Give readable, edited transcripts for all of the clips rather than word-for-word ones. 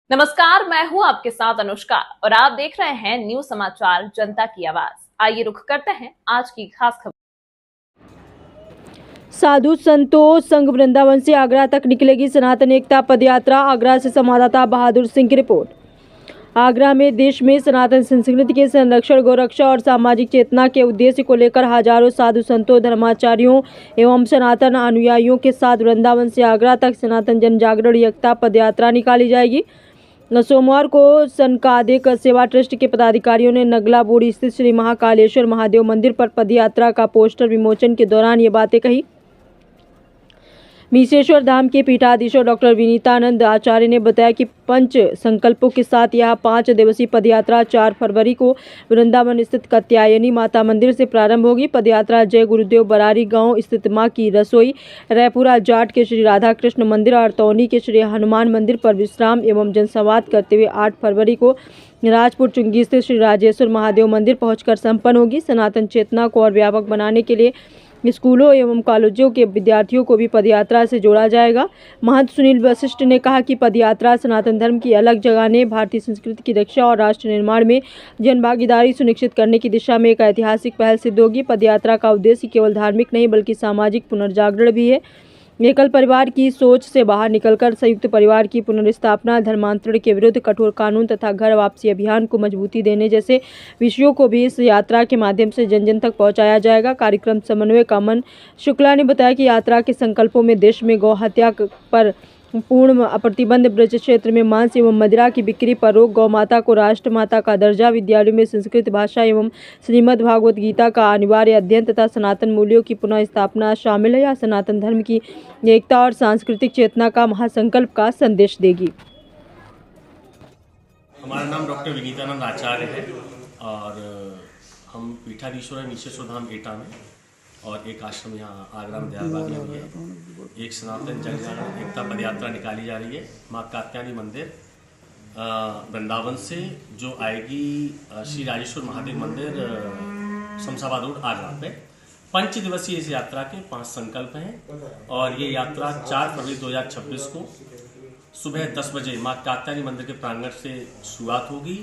नमस्कार, मैं हूं आपके साथ अनुष्का और आप देख रहे हैं न्यूज समाचार जनता की आवाज। आइए रुख करते हैं आज की खास खबर। साधु संतों संघ वृंदावन से आगरा तक निकलेगी सनातन एकता पदयात्रा। आगरा से संवाददाता बहादुर सिंह की रिपोर्ट। आगरा में देश में सनातन संस्कृति के संरक्षण, गौरक्षा और सामाजिक चेतना के उद्देश्य को लेकर हजारों साधु संतों, धर्माचार्यों एवं सनातन अनुयायियों के साथ वृंदावन से आगरा तक सनातन जन जागरण एकता पदयात्रा निकाली जाएगी। सोमवार को सनकादिक सेवा ट्रस्ट के पदाधिकारियों ने नगला बोड़ी स्थित श्री महाकालेश्वर महादेव मंदिर पर पदयात्रा का पोस्टर विमोचन के दौरान ये बातें कही। मीसेश्वर धाम के पीठाधीश्वर डॉक्टर विनीतानंद आचार्य ने बताया कि पंच संकल्पों के साथ यह 5 दिवसीय पदयात्रा 4 फरवरी को वृंदावन स्थित कात्यायनी माता मंदिर से प्रारंभ होगी। पदयात्रा जय गुरुदेव बरारी गांव स्थित मां की रसोई, रायपुरा जाट के श्री राधा कृष्ण मंदिर और तौनी के श्री हनुमान मंदिर पर विश्राम एवं जनसंवाद करते हुए 8 फरवरी को राजपुर चुंगी स्थित श्री राजेश्वर महादेव मंदिर पहुंचकर संपन्न होगी। सनातन चेतना को और व्यापक बनाने के लिए स्कूलों एवं कॉलेजों के विद्यार्थियों को भी पदयात्रा से जोड़ा जाएगा। महंत सुनील वशिष्ठ ने कहा कि पदयात्रा सनातन धर्म की अलग जगाने, भारतीय संस्कृति की रक्षा और राष्ट्र निर्माण में जन भागीदारी सुनिश्चित करने की दिशा में एक ऐतिहासिक पहल सिद्ध होगी। पदयात्रा का उद्देश्य केवल धार्मिक नहीं बल्कि सामाजिक पुनर्जागरण भी है। एकल परिवार की सोच से बाहर निकलकर संयुक्त परिवार की पुनर्स्थापना, धर्मांतरण के विरुद्ध कठोर कानून तथा घर वापसी अभियान को मजबूती देने जैसे विषयों को भी इस यात्रा के माध्यम से जन जन तक पहुंचाया जाएगा। कार्यक्रम समन्वयक अमन शुक्ला ने बताया कि यात्रा के संकल्पों में देश में गौ हत्या पर पूर्ण प्रतिबंध, ब्रज क्षेत्र में मांस एवं मदिरा की बिक्री पर रोक, गौ माता को राष्ट्र माता का दर्जा, विद्यालयों में संस्कृत भाषा एवं श्रीमद् भागवत गीता का अनिवार्य अध्ययन तथा सनातन मूल्यों की पुनः स्थापना शामिल है। यह सनातन धर्म की एकता और सांस्कृतिक चेतना का महासंकल्प का संदेश देगी। हमारा नाम डॉक्टर विनीतानंद आचार्य है और हम पीठाधीश्वर हैं मीसेश्वर धाम एटा में और एक आश्रम यहाँ आगरा में दयालबाग में भी है। एक सनातन जन जागरण एकता पदयात्रा निकाली जा रही है माँ कात्यायनी मंदिर वृंदावन से, जो आएगी श्री राजेश्वर महादेव मंदिर शमशाबाद रोड आगरा पे। 5 दिवसीय इस यात्रा के 5 संकल्प हैं और ये यात्रा 4 फरवरी 2026 को सुबह 10 बजे माँ कात्यायनी मंदिर के प्रांगण से शुरुआत होगी,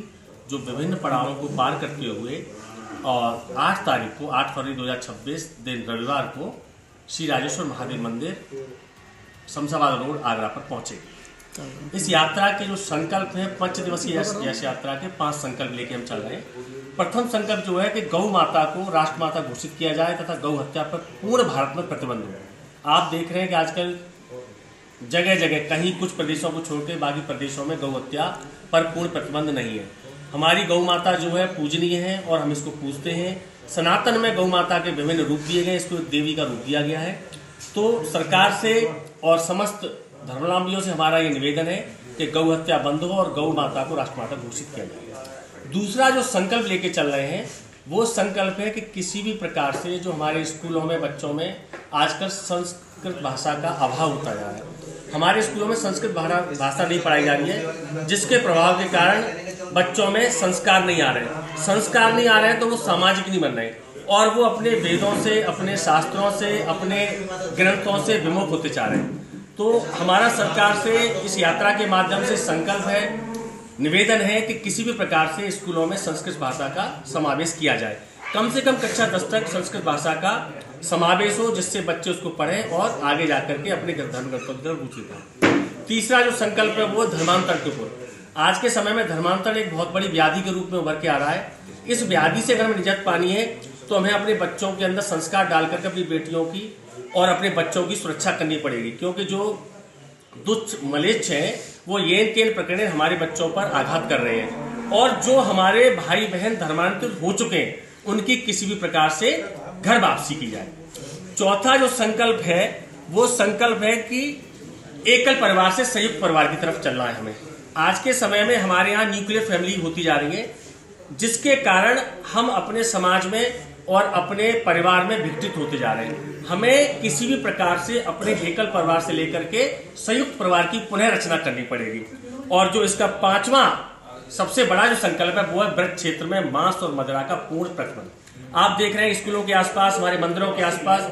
जो विभिन्न पड़ावों को पार करते हुए और 8 तारीख को 8 फरवरी 2026 दिन रविवार को श्री राजेश्वर महादेव मंदिर शमशाबाद रोड आगरा पर पहुंचेगी। इस यात्रा के जो संकल्प हैं 5 दिवसीय यश यात्रा के 5 संकल्प लेके हम चल रहे हैं। प्रथम संकल्प जो है कि गौ माता को राष्ट्रमाता घोषित किया जाए तथा गौ हत्या पर पूर्ण भारत में प्रतिबंध हो। आप देख रहे हैं कि आजकल जगह जगह कहीं कुछ प्रदेशों को छोड़कर बाकी प्रदेशों में गौ हत्या पर पूर्ण प्रतिबंध नहीं है। हमारी गौ माता जो है पूजनीय है और हम इसको पूजते हैं। सनातन में गौ माता के विभिन्न रूप दिए गए, इसको देवी का रूप दिया गया है। तो सरकार से और समस्त धर्मावलंबियों से हमारा ये निवेदन है कि गौ हत्या बंद हो और गौ माता को राष्ट्रमाता घोषित किया जाए। दूसरा जो संकल्प लेके चल रहे हैं वो संकल्प है कि किसी भी प्रकार से जो हमारे स्कूलों में बच्चों में आजकल संस्कृत भाषा का अभाव होता जा रहा है। हमारे स्कूलों में संस्कृत भाषा नहीं पढ़ाई जा रही है, जिसके प्रभाव के कारण बच्चों में संस्कार नहीं आ रहे हैं तो वो सामाजिक नहीं बन रहे और वो अपने वेदों से, अपने शास्त्रों से, अपने ग्रंथों से विमुख होते जा रहे हैं। तो हमारा सरकार से इस यात्रा के माध्यम से संकल्प है, निवेदन है कि किसी भी प्रकार से स्कूलों में संस्कृत भाषा का समावेश किया जाए। कम से कम कक्षा 10 तक संस्कृत भाषा का समावेश हो, जिससे बच्चे उसको पढ़ें और आगे जाकर के अपने धर्म ग्रंथों की तरफ रुचि लें। तीसरा जो संकल्प है वो धर्मांतर के ऊपर। आज के समय में धर्मांतरण एक बहुत बड़ी व्याधि के रूप में उभर के आ रहा है। इस व्याधि से अगर हमें निजात पानी है तो हमें अपने बच्चों के अंदर संस्कार डाल करके अपनी बेटियों की और अपने बच्चों की सुरक्षा करनी पड़ेगी, क्योंकि जो दुष्ट मलेच्छ हैं वो येन केन प्रकरण हमारे बच्चों पर आघात कर रहे हैं और जो हमारे भाई बहन धर्मांतरित हो चुके हैं उनकी किसी भी प्रकार से घर वापसी की जाए। चौथा जो संकल्प है वो संकल्प है कि एकल परिवार से संयुक्त परिवार की तरफ चलना है हमें। आज के समय में हमारे यहाँ न्यूक्लियर फैमिली होती जा रही है, जिसके कारण हम अपने समाज में और अपने परिवार में विघटित होते जा रहे हैं। हमें किसी भी प्रकार से अपने एकल परिवार से लेकर के संयुक्त परिवार की पुनः रचना करनी पड़ेगी। और जो इसका 5वां सबसे बड़ा जो संकल्प है वो है ब्रज क्षेत्र में मांस और मदिरा का पूर्ण प्रतिबंध। आप देख रहे हैं स्कूलों के आसपास, हमारे मंदिरों के आसपास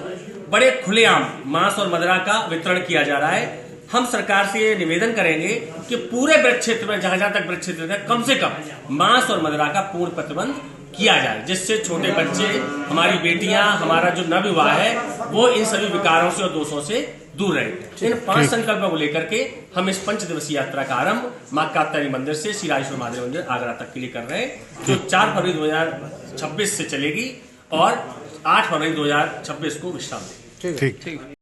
बड़े खुलेआम मांस और मदिरा का वितरण किया जा रहा है। हम सरकार से ये निवेदन करेंगे कि पूरे ब्रज क्षेत्र में जहां जहां तक ब्रज क्षेत्र है कम से कम मांस और मदिरा का पूर्ण प्रतिबंध किया जाए, जिससे छोटे बच्चे, हमारी बेटियां, हमारा जो नवविवाह है वो इन सभी विकारों से और दोषों से दूर रहे। इन 5 संकल्पों को लेकर के हम इस 5 दिवसीय यात्रा का आरंभ मां कात्यायनी मंदिर से श्री राजेश्वर महादेव मंदिर आगरा तक के लिए कर रहे हैं, जो 4 फरवरी 2026 से चलेगी और 8 फरवरी 2026 को विश्राम देगी। ठीक।